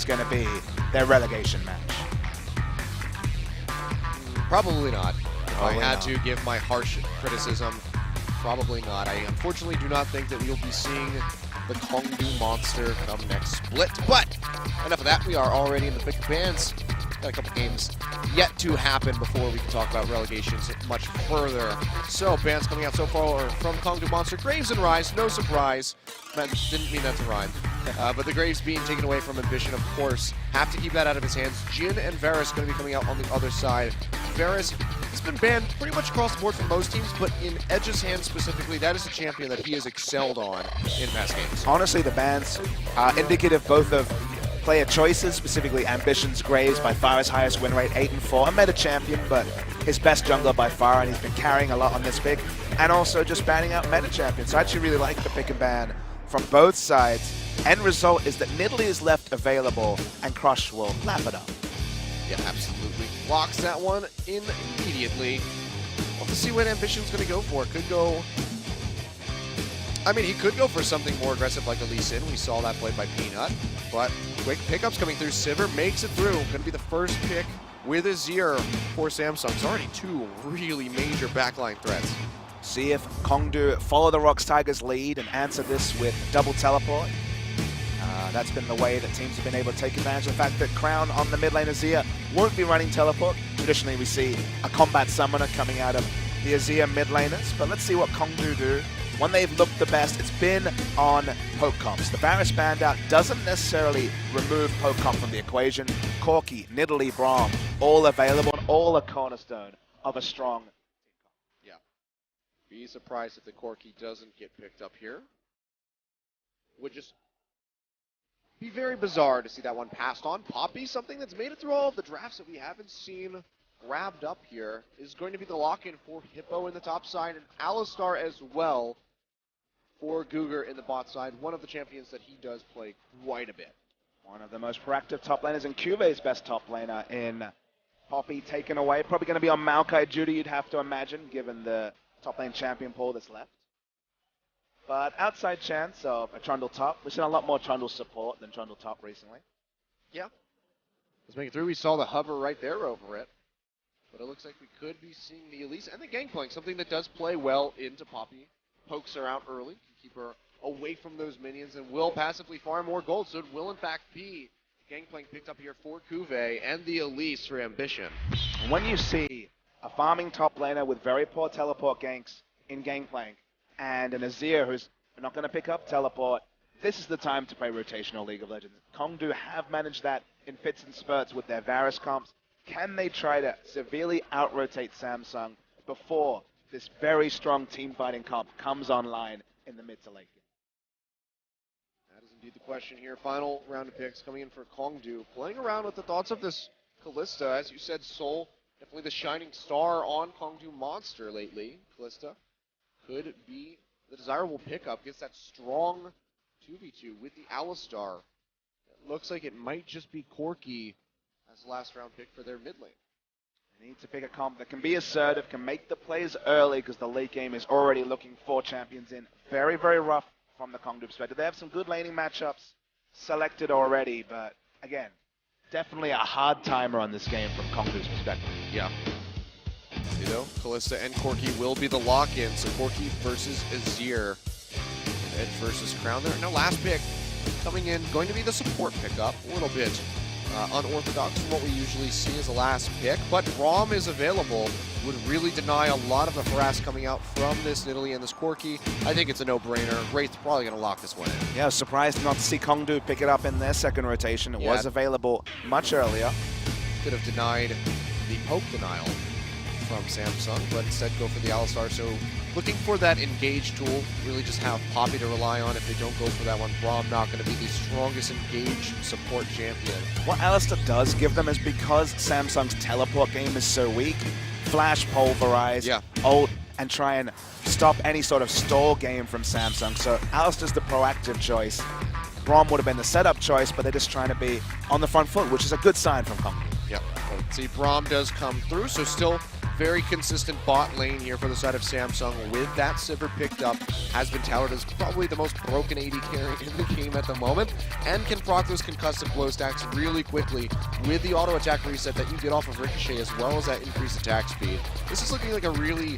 going to be their relegation match? Probably not. If I had not. to give my harsh criticism, probably not. I unfortunately do not think that we'll be seeing the Kongdoo monster come next split. But enough of that. We are already in the big bands. Got a couple games yet to happen before we can talk about relegations much further. So bands coming out so far are from Kongdoo Monster, Graves and Rise. No surprise. Didn't mean that to rhyme. But the Graves being taken away from Ambition, of course, have to keep that out of his hands. Jin and Varus going to be coming out on the other side. Varus has been banned pretty much across the board from most teams, but in Edge's hands specifically, that is a champion that he has excelled on in past games. Honestly, the bans are indicative both of player choices, specifically Ambition's Graves, by far his highest win rate, 8-4, a meta champion, but his best jungler by far, and he's been carrying a lot on this pick, and also just banning out meta champions. So I actually really like the pick and ban from both sides. End result is that Nidalee is left available, and Crush will lap it up. Yeah, absolutely. Locks that one in immediately. We'll have to see what Ambition's going to go for. Could go... I mean, he could go for something more aggressive like a Lee Sin. We saw that played by Peanut. But quick pickups coming through. Sivir makes it through. Going to be the first pick with Azir for Samsung. It's already two really major backline threats. See if Kongdoo follow the Rocks Tigers lead and answer this with double teleport. That's been the way that teams have been able to take advantage of the fact that Crown on the mid lane Azir won't be running teleport. Traditionally, we see a combat summoner coming out of the Azir mid laners, but let's see what Kongdoo do. When they've looked the best, it's been on poke comps. The Varus band out doesn't necessarily remove poke comp from the equation. Corki, Nidalee, Braum, all available and all a cornerstone of a strong. Yeah. Be surprised if the Corki doesn't get picked up here. Would just be very bizarre to see that one passed on. Poppy, something that's made it through all of the drafts that we haven't seen grabbed up here, is going to be the lock-in for Hippo in the top side, and Alistar as well for Guger in the bot side. One of the champions that he does play quite a bit. One of the most proactive top laners, and Cube's best top laner in Poppy taken away. Probably going to be on Maokai duty, you'd have to imagine, given the top lane champion pool that's left. But outside chance of a Trundle top. We've seen a lot more Trundle support than Trundle top recently. Yeah. Let's make it through. We saw the hover right there over it. But it looks like we could be seeing the Elise and the Gangplank, something that does play well into Poppy. Pokes her out early, can keep her away from those minions, and will passively farm more gold. So it will, in fact, be Gangplank picked up here for Kuve and the Elise for Ambition. And when you see a farming top laner with very poor teleport ganks in Gangplank, and an Azir who's not going to pick up teleport, this is the time to play rotational League of Legends. Kongdoo have managed that in fits and spurts with their Varus comps. Can they try to severely out-rotate Samsung before this very strong team fighting comp comes online in the mid to late game? That is indeed the question here. Final round of picks coming in for Kongdoo. Playing around with the thoughts of this Kalista. As you said, Sol, definitely the shining star on Kongdoo Monster lately. Kalista could be the desirable pickup. Gets that strong 2v2 with the Alistar. It looks like it might just be Corki as the last round pick for their mid lane. They need to pick a comp that can be assertive, can make the plays early, because the late game is already looking for champions in. Very, very rough from the Kongdoo perspective. They have some good laning matchups selected already, but again, definitely a hard timer on this game from Kongdoo's perspective. Yeah. You know, Kalista and Corki will be the lock-in, so Corki versus Azir. Edge versus Crown there. No, last pick coming in, going to be the support pickup. A little bit unorthodox from what we usually see as a last pick, but Braum is available. Would really deny a lot of the harass coming out from this Nidalee and this Corki. I think it's a no-brainer. Wraith's probably going to lock this one in. Yeah, surprised not to see Kongdoo pick it up in their second rotation. It was available much earlier. Could have denied the poke denial from Samsung, but instead go for the Alistar. So looking for that engage tool, really just have Poppy to rely on. If they don't go for that one, Braum not going to be the strongest engage support champion. What Alistar does give them is, because Samsung's teleport game is so weak, flash, pulverize, ult, and try and stop any sort of stall game from Samsung. So Alistar's the proactive choice. Braum would have been the setup choice, but they're just trying to be on the front foot, which is a good sign from Kongdoo. Yeah. See, Braum does come through, so still Very consistent bot lane here for the side of Samsung with that Sivir picked up. Has been touted as probably the most broken AD carry in the game at the moment, and can proc those concussive blow stacks really quickly with the auto attack reset that you get off of Ricochet, as well as that increased attack speed. This is looking like a really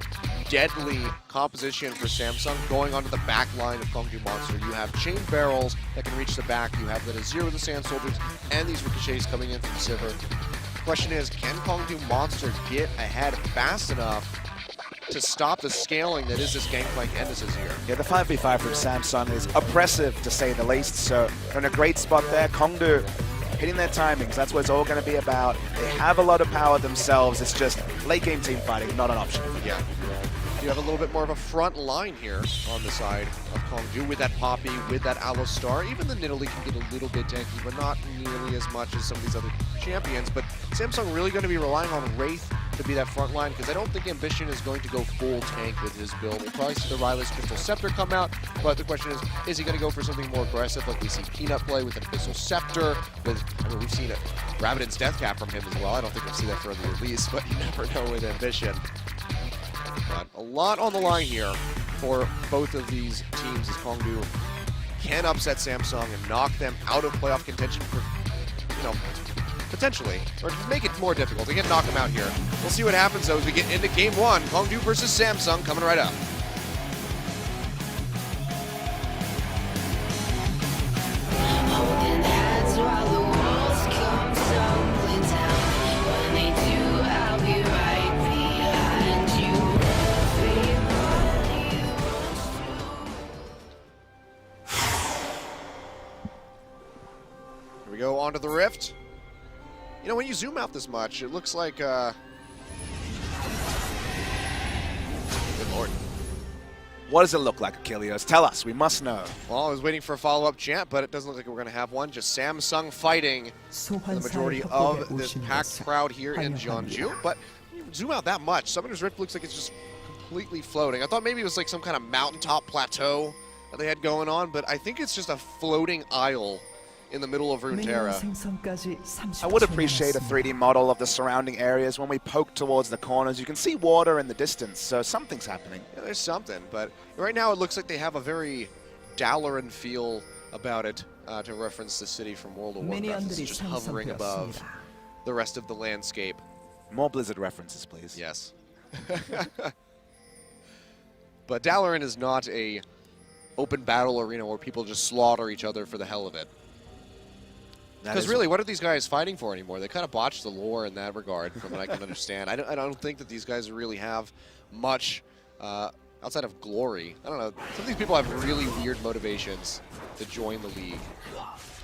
deadly composition for Samsung going onto the back line of Kongdoo Monster. You have chain barrels that can reach the back, you have the Azir with the Sand Soldiers, and these Ricochets coming in from Sivir. Question is, can Kongdoo Monster get ahead fast enough to stop the scaling that is this Gangplank and this Azir? Yeah, the 5v5 from Samsung is oppressive to say the least, so they're in a great spot there. Kongdoo hitting their timings, that's what it's all going to be about. They have a lot of power themselves, it's just late game team fighting, not an option. Yeah. You have a little bit more of a front line here on the side of Kongdoo with that Poppy, with that Alistar. Even the Nidalee can get a little bit tanky, but not nearly as much as some of these other champions. But Samsung really going to be relying on Wraith to be that front line, because I don't think Ambition is going to go full tank with his build. We'll probably see the Riley's Crystal Scepter come out, but the question is he going to go for something more aggressive, like we see Peanut play with an Abyssal Scepter, with, I mean, we've seen it, Rabbidan's Death Cap from him as well. I don't think we'll see that for the release, but you never know with Ambition. But a lot on the line here for both of these teams as Kongdoo can upset Samsung and knock them out of playoff contention for, you know, potentially, or just make it more difficult. Again, knock them out here. We'll see what happens though as we get into game one. Kongdoo versus Samsung coming right up. We go onto the Rift. You know, when you zoom out this much, it looks like, good lord. What does it look like, Achilles? Tell us, we must know. Well, I was waiting for a follow-up chant, but it doesn't look like we're going to have one. Just Samsung fighting the majority of this packed crowd here in Jeonju. But when you zoom out that much, Summoner's Rift looks like it's just completely floating. I thought maybe it was like some kind of mountaintop plateau that they had going on, but I think it's just a floating isle in the middle of Runeterra. I would appreciate a 3D model of the surrounding areas. When we poke towards the corners, you can see water in the distance, so something's happening. Yeah, there's something, but right now it looks like they have a very Dalaran feel about it, to reference the city from World of Warcraft. It's just hovering above the rest of the landscape. More Blizzard references, please. Yes. But Dalaran is not a open battle arena where people just slaughter each other for the hell of it. Because really, what are these guys fighting for anymore? They kind of botched the lore in that regard, from what I can understand. I don't think that these guys really have much outside of glory. I don't know. Some of these people have really weird motivations to join the league.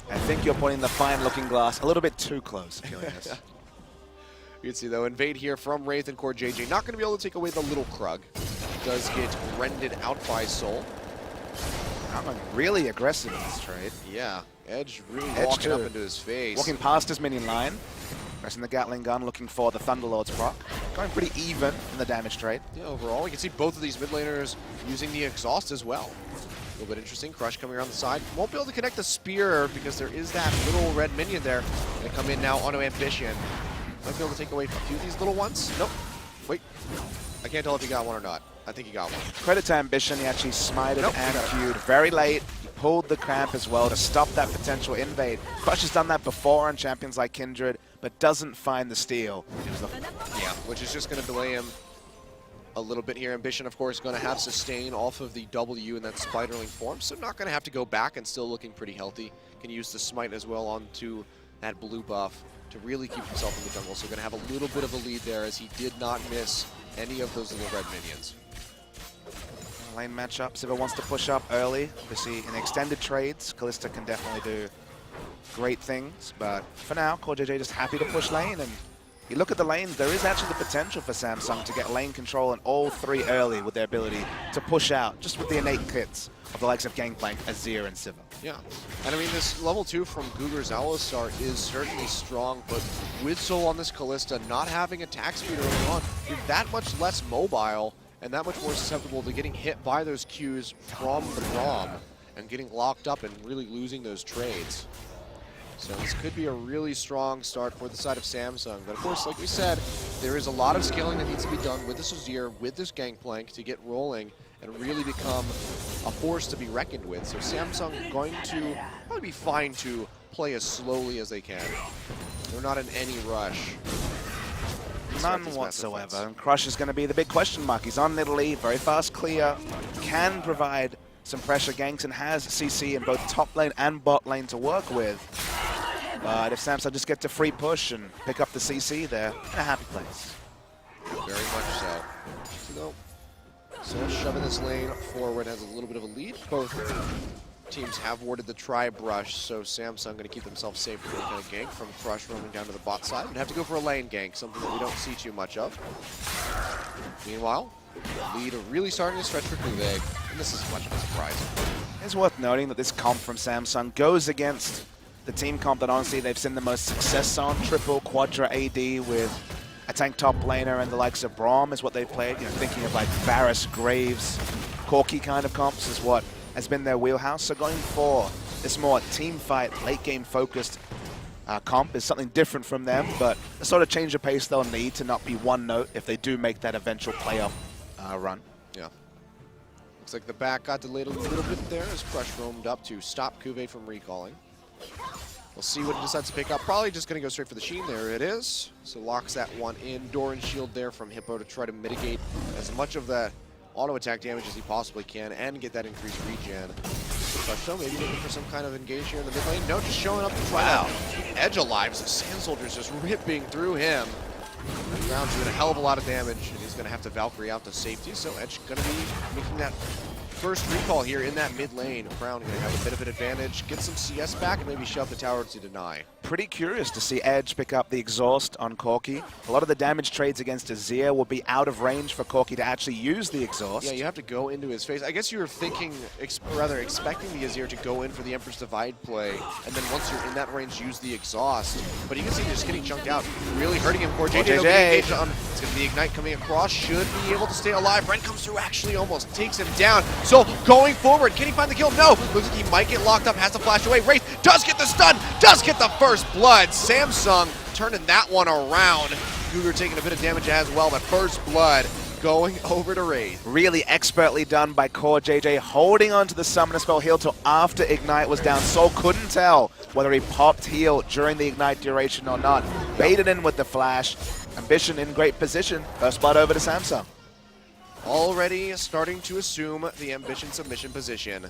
I think you're putting the fine-looking glass a little bit too close, Achilles. You can see, though, invade here from Wraith and Core JJ. Not going to be able to take away the little Krug. Does get rended out by Soul. I'm really aggressive in this trade. Yeah. Edge really walking up into his face. Walking past his minion line. Pressing the Gatling gun, looking for the Thunderlord's proc. Going pretty even in the damage trade. Yeah, overall, you can see both of these mid laners using the exhaust as well. A little bit interesting. Crush coming around the side. Won't be able to connect the spear because there is that little red minion there. Gonna come in now onto Ambition. Might be able to take away a few of these little ones. Nope. Wait. I can't tell if he got one or not. I think he got one. Credit to Ambition, he actually smited and queued very late. He pulled the cramp as well to stop that potential invade. Crush has done that before on champions like Kindred, but doesn't find the steal. Yeah, which is just going to delay him a little bit here. Ambition, of course, going to have sustain off of the W in that spiderling form, so not going to have to go back and still looking pretty healthy. Can use the smite as well onto that blue buff to really keep himself in the jungle, so going to have a little bit of a lead there as he did not miss any of those little red minions. Lane matchup, Sivir wants to push up early. Obviously, in extended trades, Callista can definitely do great things. But for now, Core JJ just happy to push lane. And you look at the lanes, there is actually the potential for Samsung to get lane control in all three early with their ability to push out, just with the innate kits of the likes of Gangplank, Azir, and Sivir. Yeah, and I mean, this level 2 from Guger's Alistar is certainly strong, but with Soul on this Callista, not having attack speed early on, you're that much less mobile and that much more susceptible to getting hit by those Qs from the ROM and getting locked up and really losing those trades. So this could be a really strong start for the side of Samsung. But of course, like we said, there is a lot of scaling that needs to be done with this Azir, with this Gangplank to get rolling and really become a force to be reckoned with. So Samsung going to probably be fine to play as slowly as they can. They're not in any rush. None whatsoever. And Crush is going to be the big question mark. He's on Italy, very fast clear, can provide some pressure ganks and has CC in both top lane and bot lane to work with. But if Samsung just gets a free push and pick up the CC, they're in a happy place. Very much so. So shoving this lane forward has a little bit of a lead. Both teams have warded the tri-brush, so Samsung going to keep themselves safe from any kind of gank from Crush roaming down to the bot side. And have to go for a lane gank, something that we don't see too much of. Meanwhile, lead really starting to stretch for Kongdoo, and this is much of a surprise. It's worth noting that this comp from Samsung goes against the team comp that honestly they've seen the most success on. Triple, quadra AD with a tank top laner and the likes of Braum is what they've played. You know, thinking of like Varus, Graves, Corki kind of comps is what has been their wheelhouse. So going for this more team fight, late game focused comp is something different from them, but a sort of change of pace they'll need to not be one note if they do make that eventual playoff run. Yeah. Looks like the back got delayed a little bit there as Crush roamed up to stop Kongdoo from recalling. We'll see what he decides to pick up. Probably just going to go straight for the Sheen. There it is. So locks that one in. Door and shield there from Hippo to try to mitigate as much of that auto attack damage as he possibly can and get that increased regen. Crush maybe looking for some kind of engage here in the mid lane. No, just showing up to try to keep Edge alive. So Sand Soldier's just ripping through him. Brown's doing a hell of a lot of damage, and he's going to have to Valkyrie out to safety. So Edge going to be making that first recall here in that mid lane. Crown going to have a bit of an advantage, get some CS back, and maybe shove the tower to deny. Pretty curious to see Edge pick up the exhaust on Corki. A lot of the damage trades against Azir will be out of range for Corki to actually use the exhaust. Yeah, you have to go into his face. I guess you were thinking, rather expecting the Azir to go in for the Empress Divide play, and then once you're in that range, use the exhaust. But you can see just getting chunked out, really hurting him. JJ engaged on. It's going to be Ignite coming across, should be able to stay alive. Ren comes through, actually almost takes him down. So going forward, can he find the kill? No. Looks like he might get locked up, has to flash away. Wraith does get the stun, does get the first blood. Samsung turning that one around. Cougar taking a bit of damage as well, but first blood going over to Wraith. Really expertly done by Core JJ, holding onto the summoner spell heal till after Ignite was down. Soul couldn't tell whether he popped heal during the Ignite duration or not. Baited in with the flash. Ambition in great position. First blood over to Samsung. Already starting to assume the Ambition submission position.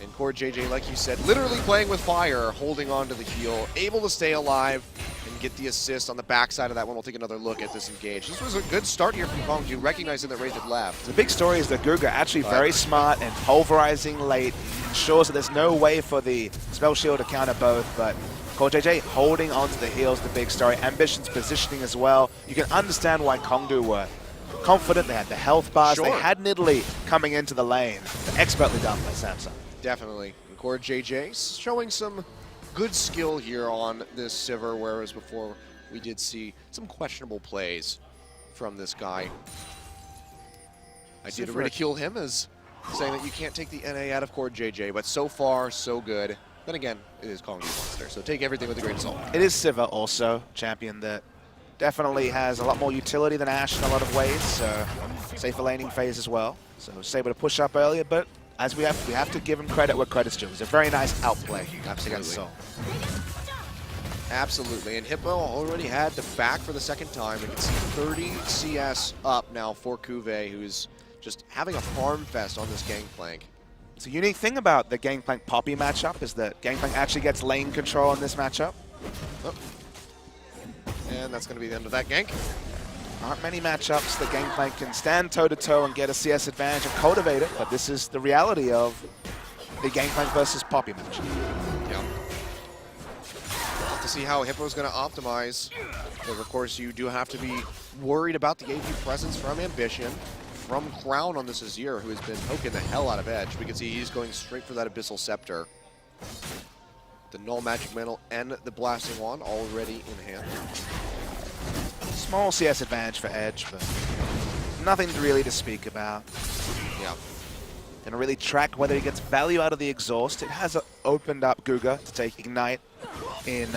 And Core JJ, like you said, literally playing with fire, holding on to the heal, able to stay alive and get the assist on the backside of that one. We'll take another look at this engage. This was a good start here from Kongdoo, recognizing that Wraith had left. The big story is that Guga actually very smart and pulverizing late, ensures that there's no way for the spell shield to counter both, but Core JJ holding onto the heels, the big story. Ambition's positioning as well. You can understand why Kongdoo were confident. They had the health bars. They had Nidalee coming into the lane. Expertly done by Samsung. Definitely. And Core JJ showing some good skill here on this Sivir, whereas before we did see some questionable plays from this guy. I did ridicule him as saying that you can't take the NA out of Core JJ, but so far, so good. Then again, it is Kongdoo Monster, so take everything with a grain of salt. It is Sivir also, champion that definitely has a lot more utility than Ashe in a lot of ways, so safer laning phase as well. So was able to push up earlier, but as we have to give him credit where credit's due. It was a very nice outplay against Soul. Absolutely, and Hippo already had the back for the second time. We can see 30 CS up now for Kongdoo, who's just having a farm fest on this Gangplank. It's a unique thing about the Gangplank Poppy matchup is that Gangplank actually gets lane control in this matchup. Oh. And that's going to be the end of that gank. Aren't many matchups that Gangplank can stand toe-to-toe and get a CS advantage and cultivate it, but this is the reality of the Gangplank versus Poppy matchup. Yeah. To see how Hippo's going to optimize. Because of course you do have to be worried about the AP presence from Ambition, from Crown on this Azir, who has been poking the hell out of Edge. We can see he's going straight for that Abyssal Scepter. The Null Magic Mantle and the Blasting Wand already in hand. Small CS advantage for Edge, but nothing really to speak about. Yeah. Gonna really track whether he gets value out of the exhaust. It has opened up Guga to take Ignite. in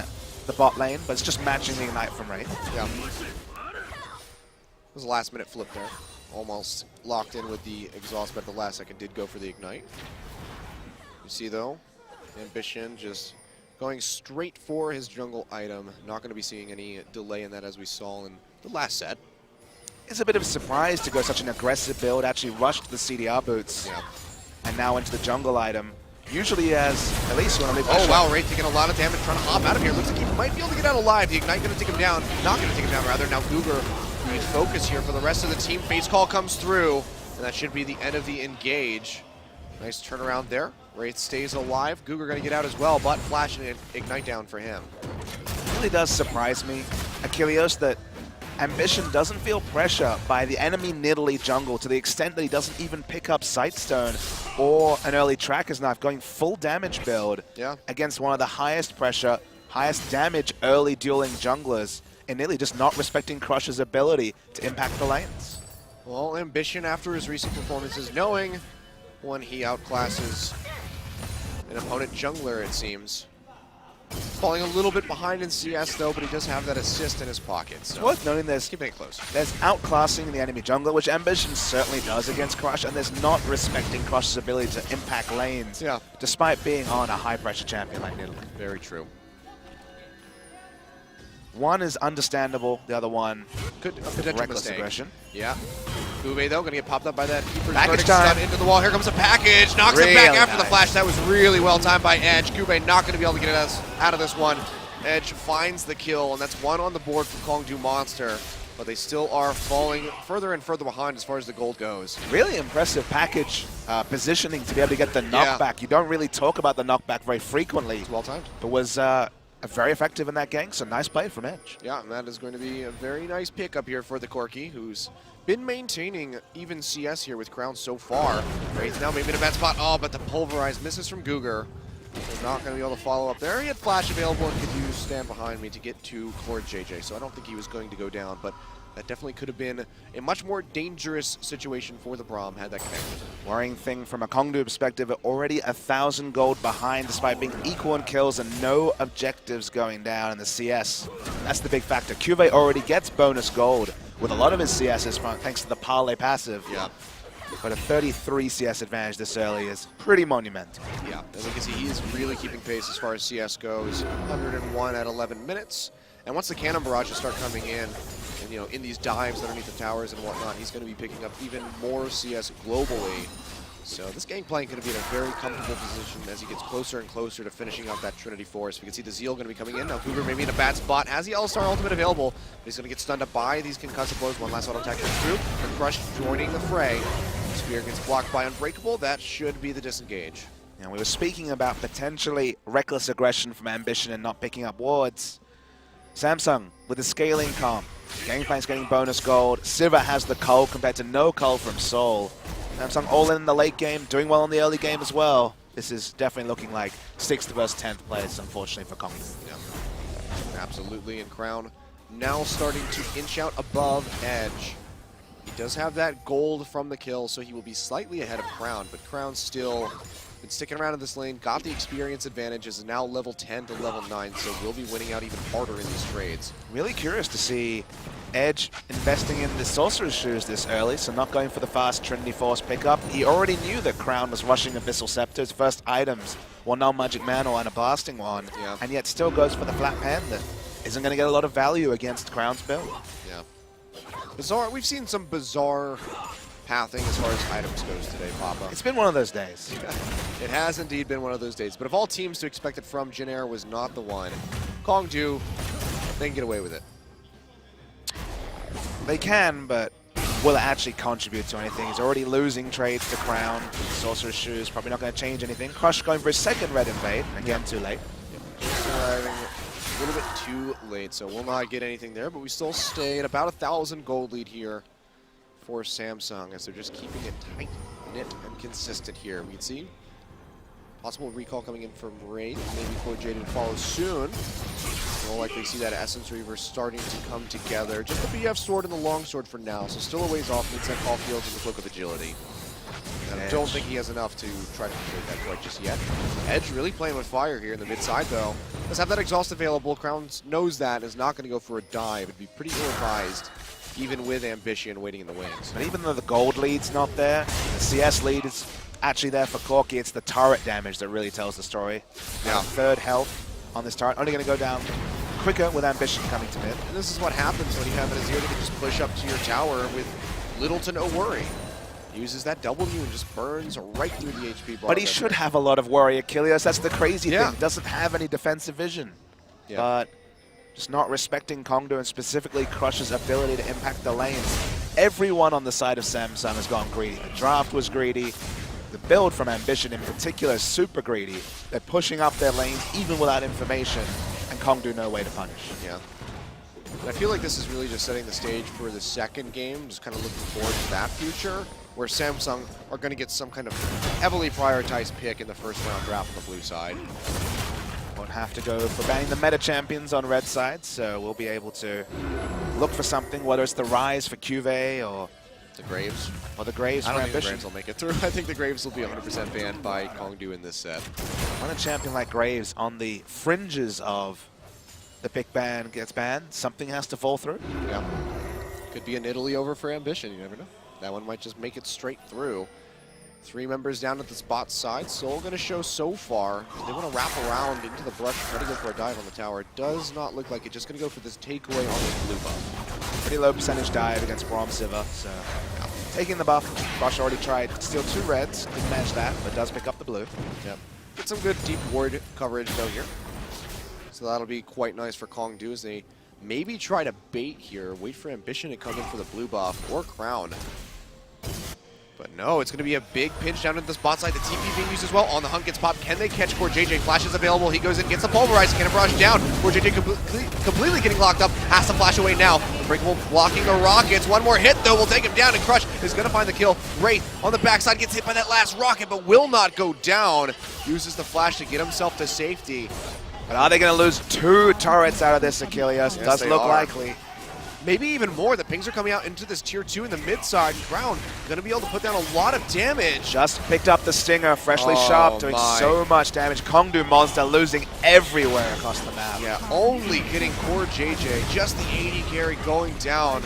the bot lane, but it's just matching the Ignite from Wraith. Yeah. It was a last-minute flip there. Almost locked in with the exhaust, but at the last second did go for the Ignite. You see, though, Ambition just going straight for his jungle item. Not going to be seeing any delay in that as we saw in the last set. It's a bit of a surprise to go such an aggressive build, actually rushed the CDR boots, and now into the jungle item. Usually as, at least when I leave. Oh wow, Wraith taking a lot of damage, trying to hop out of here. Looks like he might be able to get out alive. The Ignite going to take him down. Not going to take him down, rather. Now Cougar needs focus here for the rest of the team. Face Call comes through, and that should be the end of the engage. Nice turnaround there. Wraith stays alive. Cougar going to get out as well, but Flash and Ignite down for him. It really does surprise me, Achilles, that Ambition doesn't feel pressure by the enemy Nidalee jungle to the extent that he doesn't even pick up Sightstone or an early Tracker's Knife, going full damage build against one of the highest pressure, highest damage early dueling junglers, and Nidalee just not respecting Crush's ability to impact the lanes. Well, Ambition, after his recent performances, knowing when he outclasses an opponent jungler, it seems. Falling a little bit behind in CS, though, but he does have that assist in his pocket. So it's worth noting there's keeping it close. There's outclassing the enemy jungler, which Ambition certainly does against Crush, and there's not respecting Crush's ability to impact lanes, despite being on a high-pressure champion like Nidalee. Very true. One is understandable, the other one could reckless aggression. Yeah. Ube, though, going to get popped up by that Keeper's Package Verdict time. stun into the wall. Here comes a package. Knocks him back after the flash. That was really well timed by Edge. Kube not going to be able to get us out of this one. Edge finds the kill, and that's one on the board from Kongdoo Monster. But they still are falling further and further behind as far as the gold goes. Really impressive package positioning to be able to get the knockback. You don't really talk about the knockback very frequently. It's well timed. But was very effective in that gang, so nice play from Edge. Yeah, and that is going to be a very nice pickup here for the Corki, who's been maintaining even CS here with Crown so far. Wraith now maybe in a bad spot. Oh, but the pulverized misses from Cougar. They're not going to be able to follow up there. He had flash available and could use stand behind me to get to Cord JJ, so I don't think he was going to go down, but that definitely could have been a much more dangerous situation for the Braum had that connected. Worrying thing from a Kongdoo perspective, already 1,000 gold behind despite being equal in kills and no objectives going down in the CS. That's the big factor. Cuvée already gets bonus gold with a lot of his CSs thanks to the parlay passive. Yeah. But a 33 CS advantage this early is pretty monumental. Yeah, as you can see, he is really keeping pace as far as CS goes. 101 at 11 minutes. And once the cannon barrages start coming in, and you know, in these dives underneath the towers and whatnot, he's going to be picking up even more CS globally. So this gang playing going to be in a very comfortable position as he gets closer and closer to finishing up that Trinity Force. We can see the Zeal going to be coming in. Now Cougar maybe in a bad spot. Has the All-Star ultimate available, but he's going to get stunned up by these concussive blows. One last auto attack comes through. And Crush joining the fray. Spear gets blocked by Unbreakable. That should be the disengage. And we were speaking about potentially reckless aggression from Ambition and not picking up wards. Samsung with the scaling comp. Gangplank's getting bonus gold. Sivir has the cull compared to no cull from Soul. Samsung all in the late game, doing well in the early game as well. This is definitely looking like 6th versus 10th place, unfortunately, for Kongdoo. Yeah, absolutely. And Crown now starting to inch out above Edge. He does have that gold from the kill, so he will be slightly ahead of Crown, but Crown's still been sticking around in this lane, got the experience advantage, is now level 10 to level 9, so will be winning out even harder in these trades. Really curious to see Edge investing in the Sorcerer's Shoes this early, so not going for the fast Trinity Force pickup. He already knew that Crown was rushing Abyssal Scepter's first items, one non-magic mantle and a blasting one, and yet still goes for the flat pan that isn't going to get a lot of value against Crown's build. Yeah. Bizarre. We've seen some bizarre pathing as far as items goes today, Papa. It's been one of those days. It has indeed been one of those days. But of all teams to expect it from, Jin Air was not the one. Kongdoo, they can get away with it. They can, but will it actually contribute to anything? He's already losing trades to Crown. Sorcerer's Shoes probably not going to change anything. Crush going for his second red invade. Again, too late. Arriving a little bit too late, so we'll not get anything there, but we still stay at about 1,000 gold lead here for Samsung as they're just keeping it tight-knit and consistent here. We can see possible recall coming in from Wraith. Maybe Cord JJ to follow soon. We'll likely see that Essence Reaver starting to come together. Just the BF Sword and the Longsword for now, so still a ways off. Needs that Call Fields and the Cloak of Agility. I don't think he has enough to try to complete that quite just yet. Edge really playing with fire here in the mid side, though. Does have that exhaust available. Crown knows that, is not going to go for a dive. It'd be pretty ill-advised, even with Ambition waiting in the wings. But even though the gold lead's not there, the CS lead is actually there for Corki. It's the turret damage that really tells the story. Yeah. Third health on this turret. Only going to go down quicker with Ambition coming to mid. And this is what happens when you have an Azir that can just push up to your tower with little to no worry. Uses that W and just burns right through the HP bar. But he should have a lot of worry, Achilles. That's the crazy Yeah. thing. Doesn't have any defensive vision. Yeah. But just not respecting Kongdoo and specifically Crush's ability to impact the lanes. Everyone on the side of Samsung has gone greedy. The draft was greedy. The build from Ambition in particular is super greedy. They're pushing up their lanes even without information, and Kongdoo no way to punish. Yeah. And I feel like this is really just setting the stage for the second game, just kind of looking forward to that future, where Samsung are going to get some kind of heavily prioritized pick in the first round draft on the blue side. Won't have to go for banning the meta champions on red side, so we'll be able to look for something, whether it's the Rise for Cuvée or The Graves. the Graves I for don't think the Ambition. Graves will make it through. I think the Graves will be 100% banned by Kongdoo in this set. When a champion like Graves on the fringes of the pick ban gets banned, something has to fall through. Yeah. Could be an Italy over for Ambition, you never know. That one might just make it straight through. 3 members down at the bot side. Soul going to show so far. They want to wrap around into the brush, try to go for a dive on the tower. Does not look like it. Just going to go for this takeaway on the blue buff. Pretty low percentage dive against Braum Siva, so yeah. Taking the buff. Brush already tried to steal 2 reds, didn't manage that, but does pick up the blue. Yep. Get some good deep ward coverage though here. So that'll be quite nice for Kongdoo as they maybe try to bait here. Wait for Ambition to come in for the blue buff or Crown. But no, it's going to be a big pinch down at this bot side. The TP being used as well. On the hunt gets popped. Can they catch Core JJ? Flash is available. He goes in, gets the pulverize. Can it brush down? Core JJ completely getting locked up. Has to flash away now. Unbreakable blocking the rockets. One more hit though will take him down, and Crush is going to find the kill. Wraith on the backside gets hit by that last rocket, but will not go down. Uses the flash to get himself to safety. But are they going to lose 2 turrets out of this, Achilles? Yes, Does they look are. likely. Maybe even more. The pings are coming out into this tier 2 in the mid side. Crown going to be able to put down a lot of damage. Just picked up the Stinger, freshly Oh sharp, doing my. so much damage. Kongdoo Monster losing everywhere across the map. Yeah, only getting Core JJ. Just the 80 carry going down.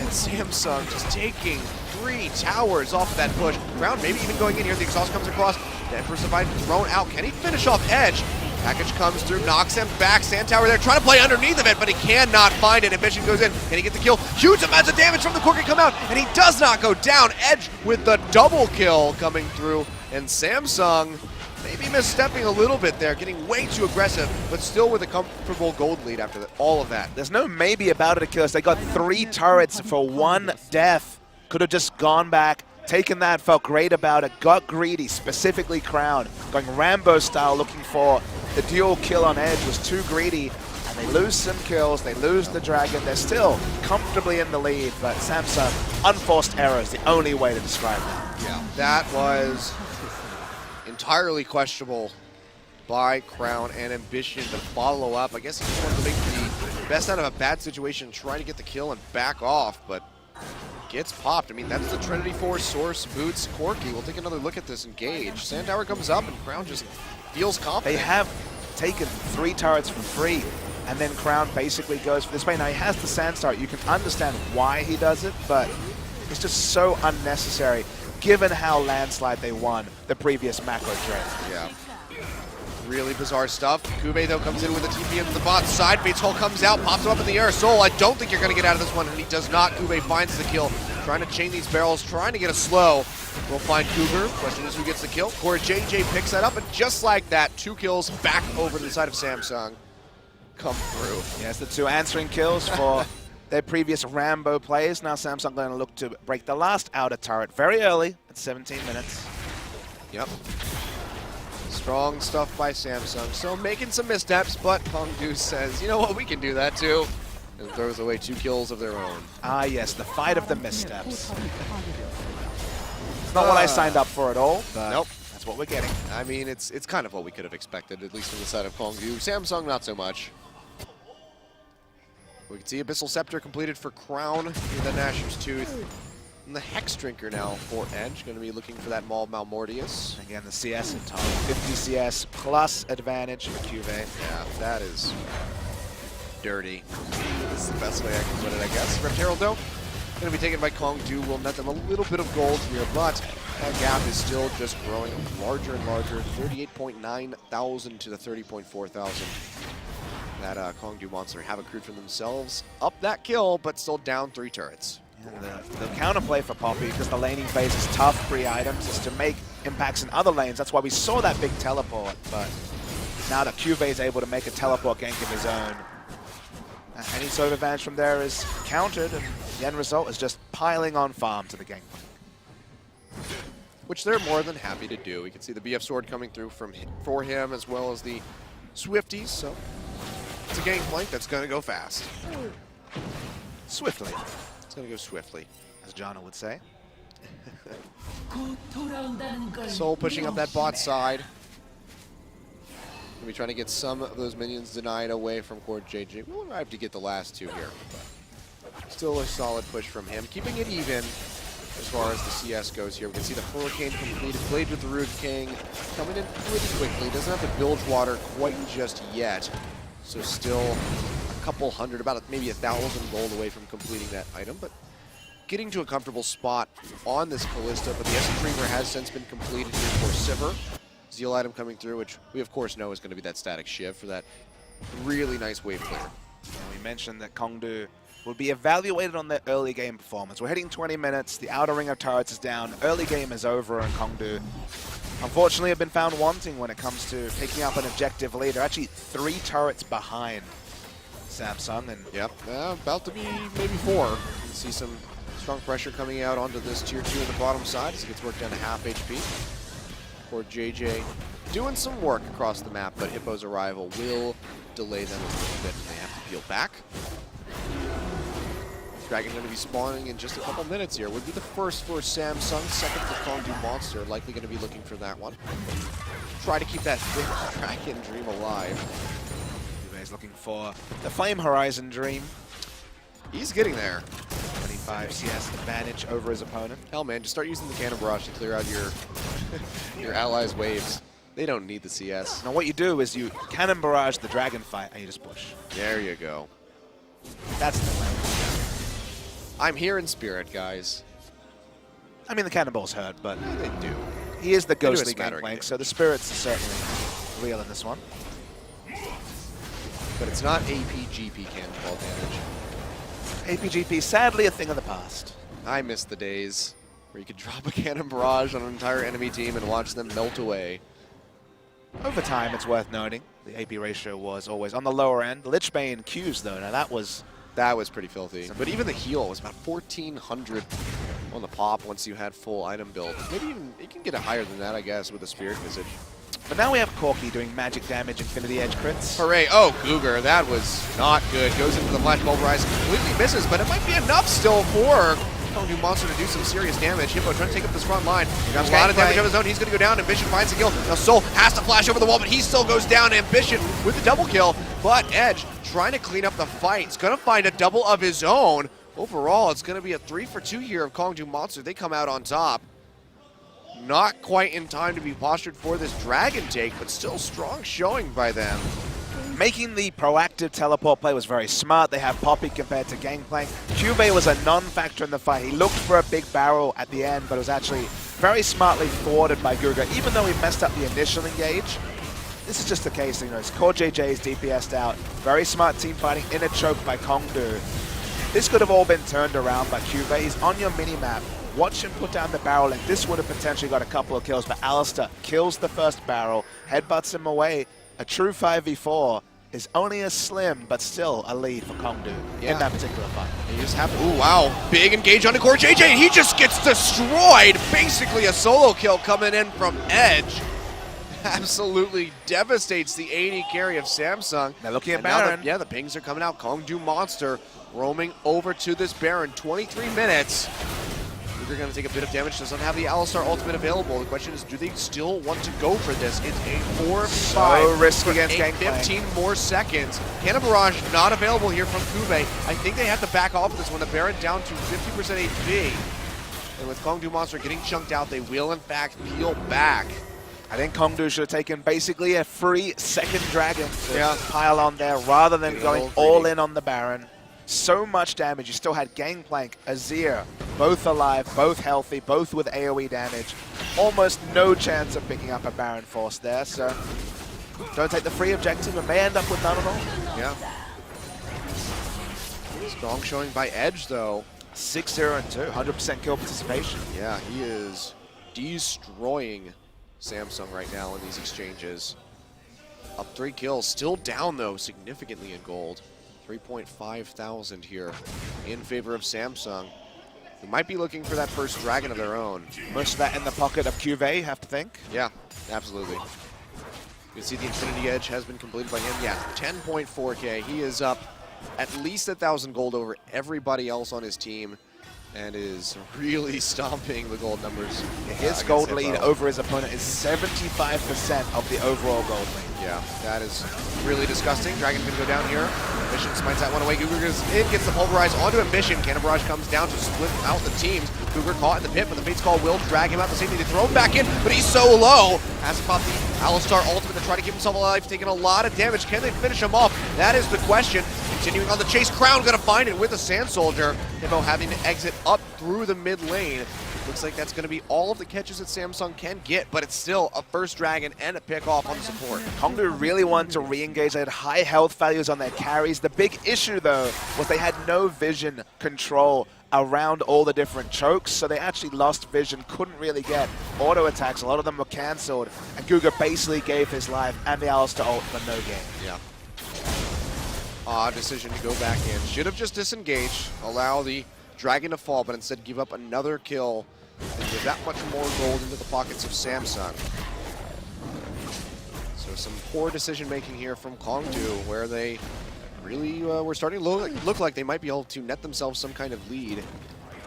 And Samsung just taking 3 towers off of that push. Crown maybe even going in here. The exhaust comes across. The Emperor's Divide thrown out. Can he finish off Edge? Package comes through, knocks him back. Sand Tower there, trying to play underneath of it, but he cannot find it. Ambition goes in. Can he get the kill? Huge amounts of damage from the Corki come out, and he does not go down. Edge with the double kill coming through, and Samsung maybe misstepping a little bit there, getting way too aggressive, but still with a comfortable gold lead after all of that. There's no maybe about it, Achilles. They got 3 turrets for 1 death. Could have just gone back, taken that, felt great about it, got greedy, specifically Crown, going Rambo style, looking for the dual kill on Edge. Was too greedy, and they lose some kills, they lose the Dragon. They're still comfortably in the lead, but Samsung, unforced error is the only way to describe that. Yeah, that was entirely questionable by Crown, and Ambition to follow up. I guess he just wanted to make the best out of a bad situation, trying to get the kill and back off, but gets popped. I mean, that's the Trinity Force, Source, Boots, Corki. We'll take another look at this engage. Sand Tower comes up, and Crown just feels confident. They have taken 3 turrets for free, and then Crown basically goes for this play. Now, he has the Sand Star. You can understand why he does it, but it's just so unnecessary, given how landslide they won the previous macro trade. Yeah. Really bizarre stuff. Kube, though, comes in with a TP into the bot side. Bates Hole comes out, pops him up in the air. Soul, I don't think you're going to get out of this one, and he does not. Kube finds the kill. Trying to chain these barrels, trying to get a slow. We'll find Cougar. Question is who gets the kill. Core JJ picks that up, and just like that, 2 kills back over to the side of Samsung come through. Yes, the 2 answering kills for their previous Rambo plays. Now Samsung going to look to break the last outer turret very early at 17 minutes. Yep. Strong stuff by Samsung. So making some missteps, but Kongdoo says, you know what, we can do that too. And throws away 2 kills of their own. Ah, yes, the fight of the missteps. It's not what I signed up for at all, but Nope. that's what we're getting. I mean, it's kind of what we could have expected, at least from the side of Kongdoo. Samsung, not so much. We can see Abyssal Scepter completed for Crown with the Nashor's Tooth. And the Hex Drinker now for Edge, going to be looking for that Maul Malmortius. Again, the CS in top. 50 CS plus advantage for QV. Yeah, that is dirty. That's the best way I can put it, I guess. Repteraldo, going to be taken by Kongdoo. Will net them a little bit of gold here, but that gap is still just growing larger and larger. 38.9 thousand to the 30.4 thousand. That Kongdoo monster have accrued for themselves. Up that kill, but still down 3 turrets. Yeah, the counterplay for Poppy, because the laning phase is tough pre-items, is to make impacts in other lanes. That's why we saw that big teleport, but now that QV is able to make a teleport gank of his own, any sort of advantage from there is countered, and the end result is just piling on farm to the gank. Which they're more than happy to do. We can see the BF sword coming through for him, as well as the Swifties, so it's a gangplank that's going to go fast. Swiftly. It's going to go swiftly, as Jana would say. Soul pushing up that bot side. Gonna be trying to get some of those minions denied away from Core JJ. We'll arrive to get the last 2 here. Still a solid push from him, keeping it even as far as the CS goes here. We can see the Hurricane completed, Blade with the Root King coming in pretty quickly. Doesn't have to bilge water quite just yet. So still a couple hundred, about maybe 1,000 gold away from completing that item, but getting to a comfortable spot on this Kalista. But the Essence Reaver has since been completed here for Sivir. Zeal item coming through, which we of course know is going to be that static shiv for that really nice wave clear. We mentioned that Kongdoo will be evaluated on their early game performance. We're hitting 20 minutes, the outer ring of turrets is down, early game is over, and Kongdoo unfortunately have been found wanting when it comes to picking up an objective lead. They're actually 3 turrets behind Samsung. And yep, about to be maybe 4. You can see some strong pressure coming out onto this tier 2 on the bottom side as it gets worked down to half HP. Or JJ doing some work across the map, but Hippo's arrival will delay them a little bit and they have to peel back. Dragon going to be spawning in just a couple minutes here. Would be the first for Samsung, second for Kongdoo Monster. Likely going to be looking for that one. Try to keep that fifth Dragon dream alive. He's looking for the Flame Horizon dream. He's getting there. 25 CS advantage over his opponent. Hell man, just start using the Cannon Barrage to clear out your allies' waves. They don't need the CS. Now what you do is you Cannon Barrage the Dragon fight and you just push. There you go. That's the plan. I'm here in spirit, guys. I mean, the cannonballs hurt, but they do. He is the ghostly gangplank, so the spirits are certainly real in this one. But it's not APGP cannonball damage. APGP, sadly, a thing of the past. I miss the days where you could drop a cannon barrage on an entire enemy team and watch them melt away. Over time, it's worth noting, the AP ratio was always on the lower end. Lichbane Qs, though, now that was pretty filthy. But even the heal was about 1,400 on the pop once you had full item build. Maybe even, you can get it higher than that, I guess, with the Spirit Visage. But now we have Corki doing magic damage, Infinity Edge crits. Hooray. Oh, Cougar, that was not good. Goes into the Flash Pulverize, completely misses, but it might be enough still for Kongdoo Monster to do some serious damage. Hippo trying to take up this front line. He got a lot of damage on his own. He's going to go down. Ambition finds the kill. Now Soul has to flash over the wall, but he still goes down. Ambition with the double kill, but Edge trying to clean up the fight. He's going to find a double of his own. Overall, it's going to be a 3-for-2 here of Kongdoo Monster. They come out on top. Not quite in time to be postured for this dragon take, but still strong showing by them. Making the proactive teleport play was very smart. They have Poppy compared to Gangplank. Cube was a non-factor in the fight. He looked for a big barrel at the end, but it was actually very smartly thwarted by Guga. Even though he messed up the initial engage, this is just the case, you know, it's Core JJ's DPS'd out. Very smart team fighting in a choke by Kongdoo. This could have all been turned around by Cube. He's on your mini-map. Watch him put down the barrel, and this would have potentially got a couple of kills, but Alistair kills the first barrel, headbutts him away. A true 5v4 is only a slim, but still a lead for Kongdoo in that particular fight. He just happened. Ooh, wow. Big engage on the Core JJ, and he just gets destroyed. Basically a solo kill coming in from Edge. Absolutely devastates the 80 carry of Samsung. They're looking at Baron. The pings are coming out. Kongdoo Monster roaming over to this Baron. 23 minutes. They're going to take a bit of damage. Doesn't have the Alistar ultimate available. The question is, do they still want to go for this? It's a 4-5. So risky against Gangplank. 15 more seconds. Cannon Barrage not available here from Kube. I think they have to back off of this one. The Baron down to 50% HP. And with Kongdoo Monster getting chunked out, they will in fact peel back. I think Kongdoo should have taken basically a free second dragon to pile on there rather than going all in on the Baron. So much damage. You still had Gangplank, Azir, both alive, both healthy, both with AoE damage. Almost no chance of picking up a Baron Force there, so don't take the free objective. It may end up with none at all. Yeah. Strong showing by Edge, though. 6-0-2, 100% kill participation. Yeah, he is destroying Samsung right now in these exchanges. Up 3 kills, still down though significantly in gold. 3.5 thousand here in favor of Samsung. Who might be looking for that first dragon of their own. Most of that in the pocket of QV, have to think. Yeah, absolutely. You can see the Infinity Edge has been completed by him. Yeah, 10.4k. He is up at least 1,000 gold over everybody else on his team, and is really stomping the gold numbers. His gold lead over his opponent is 75% of the overall gold lead. Yeah, that is really disgusting. Dragon's gonna go down here. Ambition smites that one away. Cougar goes in, gets the pulverize onto Ambition. Cannon Barrage comes down to split out the teams. Cougar caught in the pit, but the Fate's Call will drag him out to safety. They throw him back in, but he's so low. Has to pop the Alistar ultimate to try to keep himself alive, taking a lot of damage. Can they finish him off? That is the question. Continuing on the chase, Crown gonna find it with a Sand Soldier. Hippo having to exit up through the mid lane. Looks like that's going to be all of the catches that Samsung can get, but it's still a first dragon and a pick off on the support. Kongdoo really wanted to re-engage. They had high health values on their carries. The big issue, though, was they had no vision control around all the different chokes, so they actually lost vision, couldn't really get auto attacks. A lot of them were cancelled, and Guga basically gave his life and the Alistar ult for no gain. Yeah. Odd decision to go back in. Should have just disengaged, allow the dragon to fall, but instead give up another kill and give that much more gold into the pockets of Samsung. So some poor decision making here from Kongdoo, where they really were starting to look like they might be able to net themselves some kind of lead.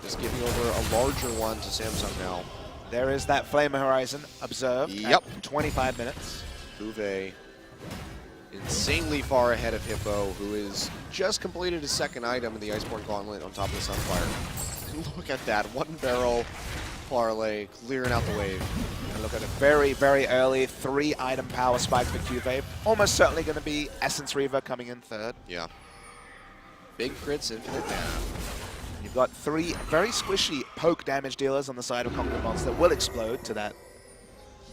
Just giving over a larger one to Samsung now. There is that Flame Horizon observed. Yep. At 25 minutes. Uwe insanely far ahead of Hippo, who is just completed his second item in the Iceborne Gauntlet on top of the Sunfire. And look at that, one barrel parlay clearing out the wave. And look at a very, very early 3-item power spike for QV. Almost certainly going to be Essence Reaver coming in third. Yeah. Big crits, infinite mana. You've got 3 very squishy poke damage dealers on the side of Kongdoo Monster that will explode to that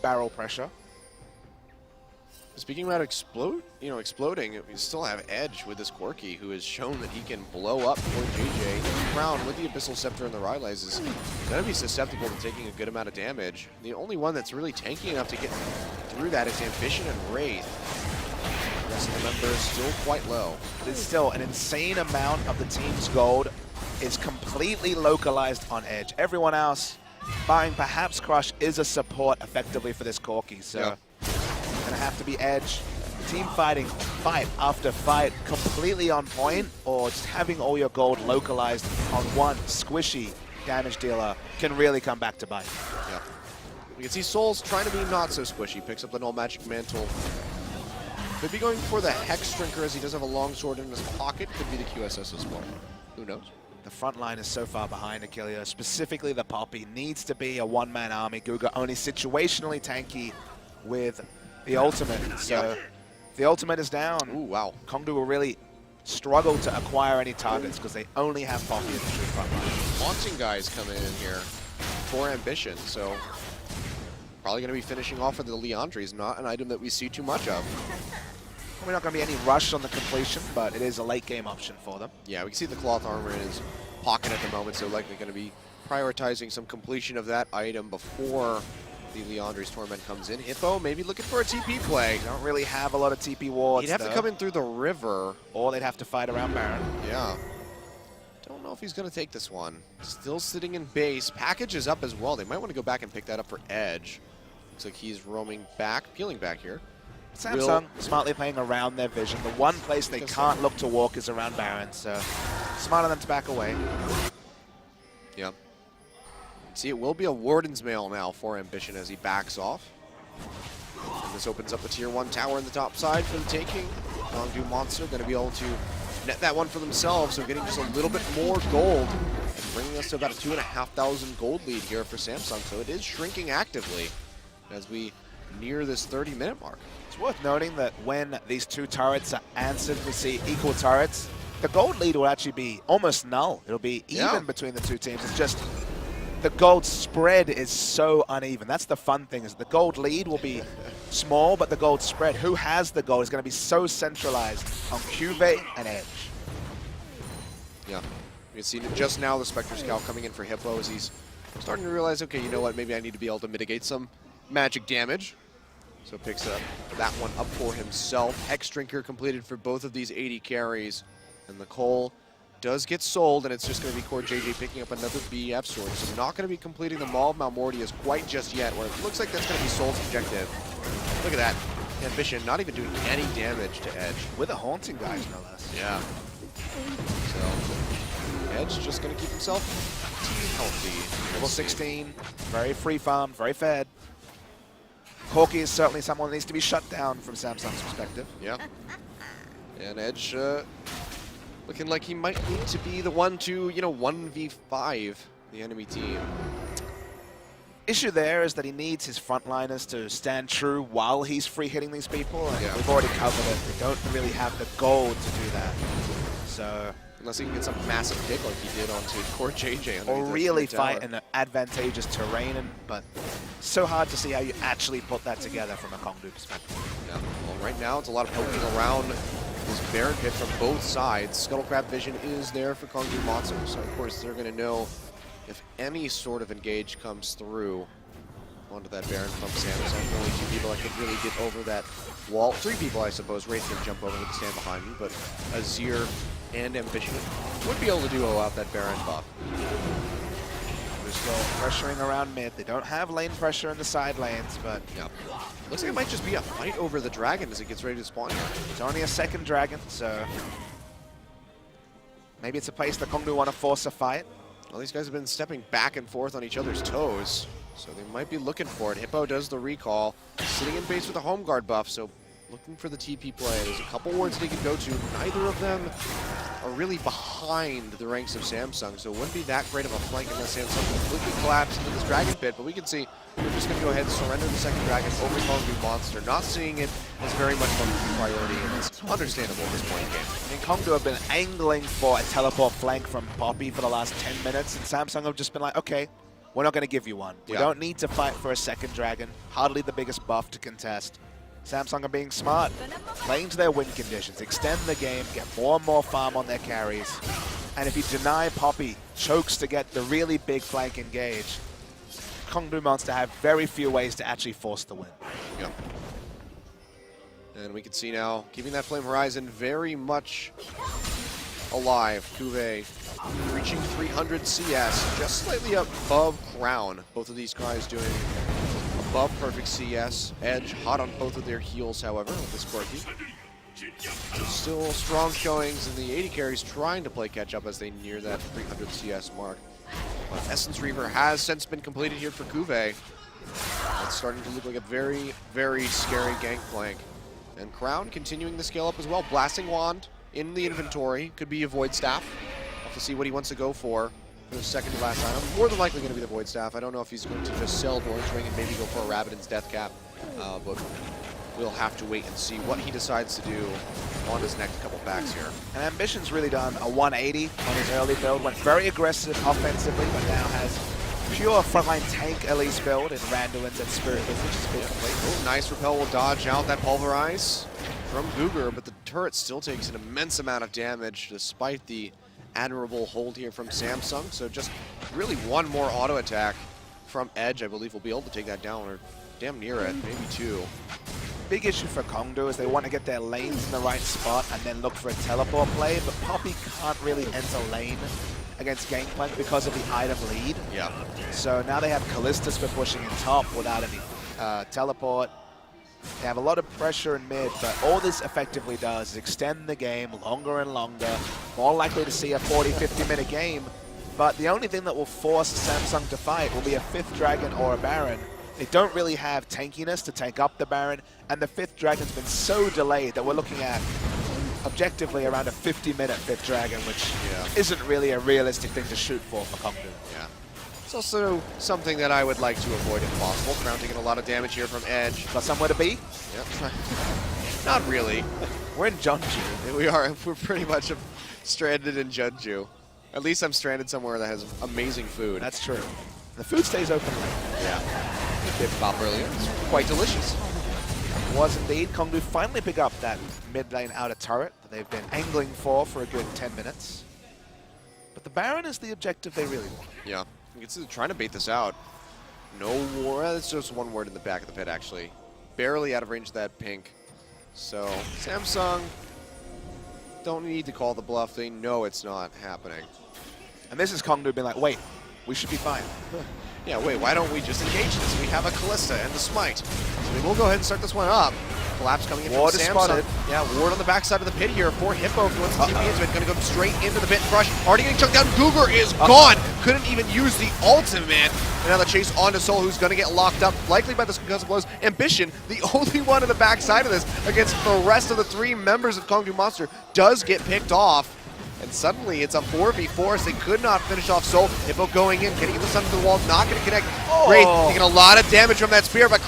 barrel pressure. Speaking about exploding, we still have Edge with this Corki, who has shown that he can blow up for JJ. Crown with the Abyssal Scepter and the Rylai's is going to be susceptible to taking a good amount of damage. The only one that's really tanky enough to get through that is Ambition and Wraith. The rest of the members still quite low. There's still an insane amount of the team's gold is completely localized on Edge. Everyone else, barring perhaps Crush, is a support effectively for this Corki. So. Yeah. Gonna have to be Edge. Team fighting fight after fight completely on point, or just having all your gold localized on one squishy damage dealer can really come back to bite. Yeah. You can see Soul's trying to be not so squishy. Picks up the Null Magic Mantle. Could be going for the Hex Drinker as he does have a long sword in his pocket. Could be the QSS as well. Who knows? The front line is so far behind Achilleo. Specifically the Poppy needs to be a one-man army. Guga only situationally tanky with the ultimate, so if the ultimate is down, ooh, wow. Kongdoo will really struggle to acquire any targets because they only have Poppy in the true front line. Haunting guys coming in here for Ambition, so probably going to be finishing off with the Leandries, not an item that we see too much of. Probably not going to be any rush on the completion, but it is a late game option for them. Yeah, we can see the cloth armor in his pocket at the moment, so likely going to be prioritizing some completion of that item before the Leandry's Torment comes in. Hippo maybe looking for a TP play. Don't really have a lot of TP wards. He'd have to come in through the river. Or they'd have to fight around Baron. Yeah. Don't know if he's going to take this one. Still sitting in base. Package is up as well. They might want to go back and pick that up for Edge. Looks like he's roaming back, peeling back here. Samsung smartly playing around their vision. The one place they can't look to walk is around Baron, so smart of them to back away. Yeah. See, it will be a Warden's Mail now for Ambition as he backs off. And this opens up a tier 1 tower in the top side for the taking. Kongdoo Monster going to be able to net that one for themselves, so getting just a little bit more gold. And bringing us to about a 2,500 gold lead here for Samsung. So it is shrinking actively as we near this 30-minute mark. It's worth noting that when these two turrets are answered, we see equal turrets, the gold lead will actually be almost null. It'll be even between the two teams. It's just the gold spread is so uneven. That's the fun thing, is the gold lead will be small, but the gold spread, who has the gold, is going to be so centralized on Cuvée and Edge. Yeah, you see just now the Spectre Scout coming in for Hippo as he's starting to realize, okay, you know what, maybe I need to be able to mitigate some magic damage. So picks up that one up for himself. Hex Drinker completed for both of these 80 carries. And the Cole does get sold, and it's just going to be Core JJ picking up another BF sword. So not going to be completing the Maul of Malmortius quite just yet, where it looks like that's going to be Soul's objective. Look at that. Ambition not even doing any damage to Edge. With a Haunting, guys, no less. Yeah. So Edge just going to keep himself healthy. Level 16, very free farm, very fed. Corki is certainly someone that needs to be shut down from Samsung's perspective. Yeah. And Edge looking like he might need to be the one to, 1v5 the enemy team. Issue there is that he needs his frontliners to stand true while he's free hitting these people. And we've already covered it. They don't really have the gold to do that. So unless he can get some massive kick like he did onto Core JJ. Or really fight in an advantageous terrain, but so hard to see how you actually put that together from a Kongdoo perspective. Yeah, well, right now it's a lot of poking around this Baron pit from both sides. Scuttlecrab vision is there for Kongdoo Monster, so of course they're going to know if any sort of engage comes through onto that Baron from Samsung. Only 2 people that could really get over that wall. 3 people, I suppose. Wraith can jump over with the stand behind me, but Azir and Ambition would be able to duo out that Baron buff. They're still pressuring around mid. They don't have lane pressure in the side lanes, but yeah. Looks like it might just be a fight over the dragon as it gets ready to spawn here. It's only a second dragon, so maybe it's a place that Kongdoo want to force a fight. Well, these guys have been stepping back and forth on each other's toes, so they might be looking for it. Hippo does the recall, sitting in base with a home guard buff, so looking for the TP play. There's a couple wards they can go to. Neither of them are really behind the ranks of Samsung, so it wouldn't be that great of a flank unless Samsung completely collapsed into this dragon pit. But we can see they're just going to go ahead and surrender the second dragon over Kongdoo Monster, not seeing it as very much of a priority, and it's understandable at this point in the game. I mean, Kongdoo have been angling for a teleport flank from Poppy for the last 10 minutes, and Samsung have just been like, okay, we're not going to give you one. We don't need to fight for a second dragon, hardly the biggest buff to contest. Samsung are being smart, playing to their win conditions, extend the game, get more and more farm on their carries. And if you deny Poppy chokes to get the really big flank engage, Kongdoo Monster have very few ways to actually force the win. Yeah. And we can see now, keeping that Flame Horizon very much alive. Cuvée reaching 300 CS, just slightly above Crown. Both of these guys doing above perfect CS. Edge hot on both of their heels, however, with this Corki. Still strong showings, and the 80 carries trying to play catch up as they near that 300 CS mark. But Essence Reaver has since been completed here for Cuvée. It's starting to look like a very, very scary gangplank. And Crown continuing the scale up as well. Blasting Wand in the inventory. Could be a Void Staff. We'll have to see what he wants to go for the second to last item. More than likely going to be the Void Staff. I don't know if he's going to just sell Orange Ring and maybe go for a Rabbidan's Death Cap. But we'll have to wait and see what he decides to do on his next couple backs here. And Ambition's really done a 180 on his early build. Went very aggressive offensively, but now has pure frontline tank Elise build in Randuin's and Spirit Visage, which is cool complete. Oh, nice Repel will dodge out that Pulverize from Googer, but the turret still takes an immense amount of damage despite the admirable hold here from Samsung. So just really one more auto attack from Edge, I believe, will be able to take that down, or damn near it, maybe 2. Big issue for Kongdoo is they want to get their lanes in the right spot and then look for a teleport play, but Poppy can't really enter lane against Gangplank because of the item lead. Yeah. So now they have Callistus for pushing in top without any teleport. They have a lot of pressure in mid, but all this effectively does is extend the game longer and longer, more likely to see a 40-50 minute game. But the only thing that will force Samsung to fight will be a 5th Dragon or a Baron. They don't really have tankiness to tank up the Baron, and the 5th Dragon's been so delayed that we're looking at objectively around a 50-minute 5th Dragon, which Yeah. isn't really a realistic thing to shoot for Kongdoo. Yeah. It's also something that I would like to avoid if possible. Crown taking a lot of damage here from Edge. Got somewhere to be? Yep. Not really. We're in Jeonju. We are. We're pretty much stranded in Jeonju. At least I'm stranded somewhere that has amazing food. That's true. The food stays open late. Yeah. Bibimbap earlier. It's quite delicious. Was indeed. Kongdoo finally pick up that mid lane outer turret that they've been angling for a good 10 minutes. But the Baron is the objective they really want. Yeah. It's trying to bait this out. No war. That's just one word in the back of the pit, actually. Barely out of range of that pink. So, Samsung don't need to call the bluff. They know it's not happening. And this is Kongdoo being like, wait, we should be fine. Yeah, wait, why don't we just engage this? We have a Callista and the Smite. So we will go ahead and start this one up. Collapse coming in Ward from is Samsung. spotted. Yeah, Ward on the backside of the pit here for Hippo. If he wants to TP into it, going to go straight into the pit and crush. Already getting chunked down. Cougar is gone. Couldn't even use the ultimate. And now the chase onto Soul, who's going to get locked up, likely by the concussive blows. Ambition, the only one on the backside of this, against the rest of the 3 members of Kongdoo Monster, does get picked off. And suddenly it's a 4v4 as they could not finish off Soul. Hippo going in, getting the sun to the wall, not going to connect. Wraith taking a lot of damage from that spear, but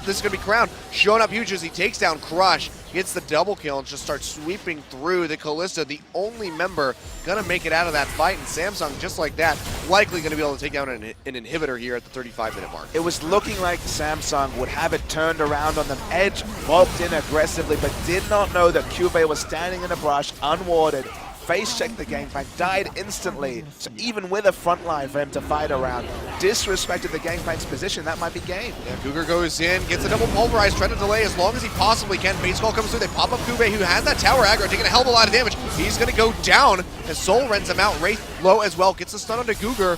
this is going to be Crown showing up huge as he takes down Crush. Gets the double kill and just starts sweeping through the Callista, the only member going to make it out of that fight. And Samsung, just like that, likely going to be able to take down an inhibitor here at the 35-minute mark. It was looking like Samsung would have it turned around on them. Edge bulked in aggressively, but did not know that Cuvée was standing in a brush, unwarded. Face checked the gangplank, died instantly. So even with a front line for him to fight around, disrespected the gangplank's position, that might be game. Yeah, Cougar goes in, gets a double pulverize, trying to delay as long as he possibly can. Base call comes through, they pop up Cuvée, who has that tower aggro, taking a hell of a lot of damage. He's going to go down as Soul rends him out. Wraith low as well, gets the stun onto Cougar.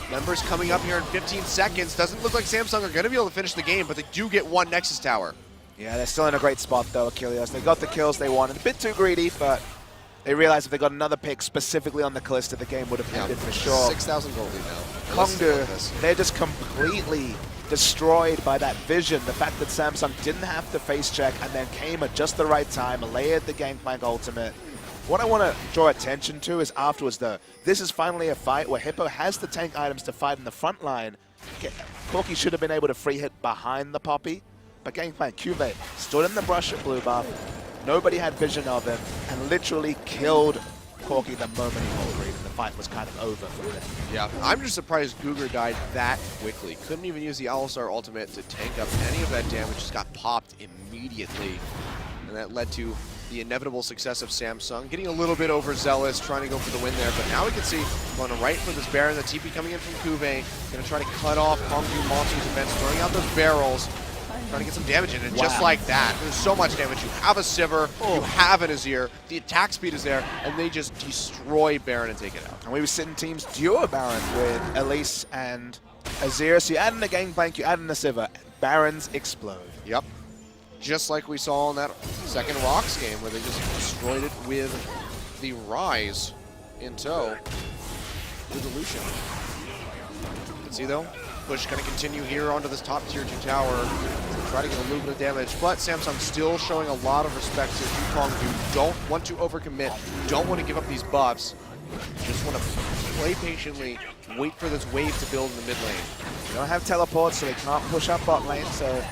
Members coming up here in 15 seconds. Doesn't look like Samsung are going to be able to finish the game, but they do get one Nexus tower. Yeah, they're still in a great spot though, Achilles. They got the kills they wanted. A bit too greedy, but they realized if they got another pick specifically on the Callista, the game would have ended for sure. 6,000 gold lead now. Kongdoo, they're just completely destroyed by that vision. The fact that Samsung didn't have to face check and then came at just the right time, layered the gangplank ultimate. What I want to draw attention to is afterwards though, this is finally a fight where Hippo has the tank items to fight in the front line. Corki should have been able to free hit behind the Poppy, but gangplank Cuvée stood in the brush at blue buff. Nobody had vision of him and literally killed Corki the moment he hold read, and the fight was kind of over from there. Yeah, I'm just surprised Cougar died that quickly. Couldn't even use the Alistar ultimate to tank up any of that damage, just got popped immediately. And that led to the inevitable success of Samsung, getting a little bit overzealous, trying to go for the win there. But now we can see going right for this Baron, the TP coming in from Cuvée, going to try to cut off Kongdoo Monster's defense, throwing out those barrels. Trying to get some damage in it, just like that. There's so much damage. You have a Sivir, you have an Azir, the attack speed is there, and they just destroy Baron and take it out. And we were sitting teams duo Baron with Elise and Azir. So you add in a gangplank, you add in a Sivir, Barons explode. Yep. Just like we saw in that second Rocks game where they just destroyed it with the Rise in tow with the Lucian. You can see though, push going to continue here onto this top tier 2 tower. Try to get a little bit of damage, but Samsung still showing a lot of respect to Kongdoo. Don't want to overcommit, don't want to give up these buffs. Just want to play patiently, wait for this wave to build in the mid lane. They don't have teleports, so they can't push up bot lane, so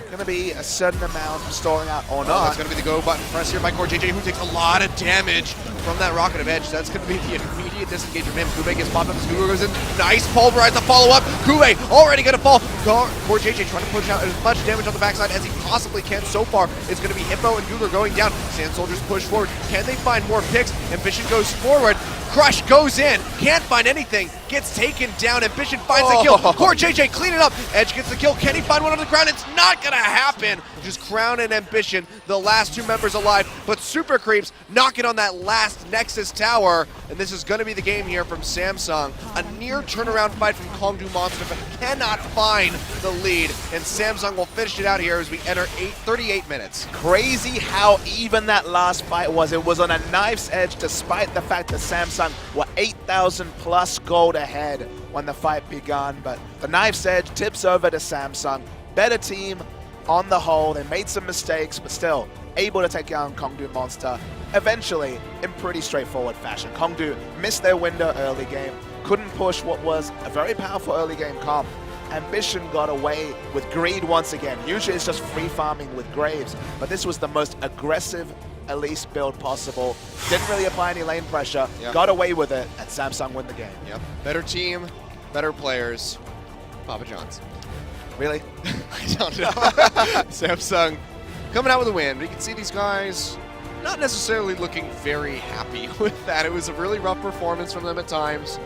going to be a certain amount of stalling out or not. That's going to be the go button press here by CoreJJ, who takes a lot of damage from that Rocket of Edge. That's going to be the immediate disengage from him. Cuvée gets popped up as Cougar goes in. Nice pulverize, the follow-up. Cuvée already going to fall. CoreJJ trying to push out as much damage on the backside as he possibly can so far. It's going to be Hippo and Cougar going down. Sand Soldiers push forward. Can they find more picks? Ambition goes forward. Crush goes in, can't find anything, gets taken down. Ambition finds the kill. CoreJJ clean it up. Edge gets the kill. Can he find one on the ground? It's not gonna happen. Just Crown and Ambition, the last 2 members alive, but Super Creeps knocking on that last Nexus tower. And this is gonna be the game here from Samsung. A near turnaround fight from Kongdoo Monster, but cannot find the lead. And Samsung will finish it out here as we enter 38 minutes. Crazy how even that last fight was. It was on a knife's edge despite the fact that Samsung were 8,000 plus gold ahead when the fight began, but the knife's edge tips over to Samsung. Better team on the whole. They made some mistakes, but still able to take down Kongdoo Monster. eventually in pretty straightforward fashion. Kongdoo missed their window early game, couldn't push what was a very powerful early game comp. Ambition got away with greed once again. Usually it's just free farming with Graves, but this was the most aggressive Elise build possible. Didn't really apply any lane pressure, got away with it, and Samsung win the game. Yep. Better team, better players. Papa John's. Really? I don't know. Samsung coming out with a win, but you can see these guys not necessarily looking very happy with that. It was a really rough performance from them at times.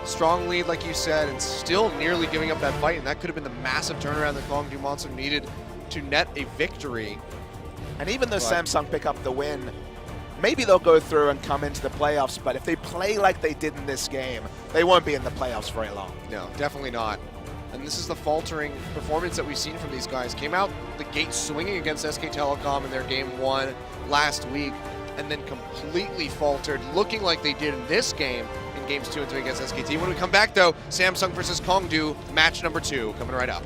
Strong lead, like you said, and still nearly giving up that fight, and that could have been the massive turnaround that Kongdoo Monster needed to net a victory. And even though Samsung pick up the win, maybe they'll go through and come into the playoffs, but if they play like they did in this game, they won't be in the playoffs very long. No, definitely not. And this is the faltering performance that we've seen from these guys. Came out the gate swinging against SK Telecom in their game 1 last week, and then completely faltered, looking like they did in this game in games 2 and 3 against SKT. When we come back, though, Samsung versus Kongdoo, match number 2, coming right up.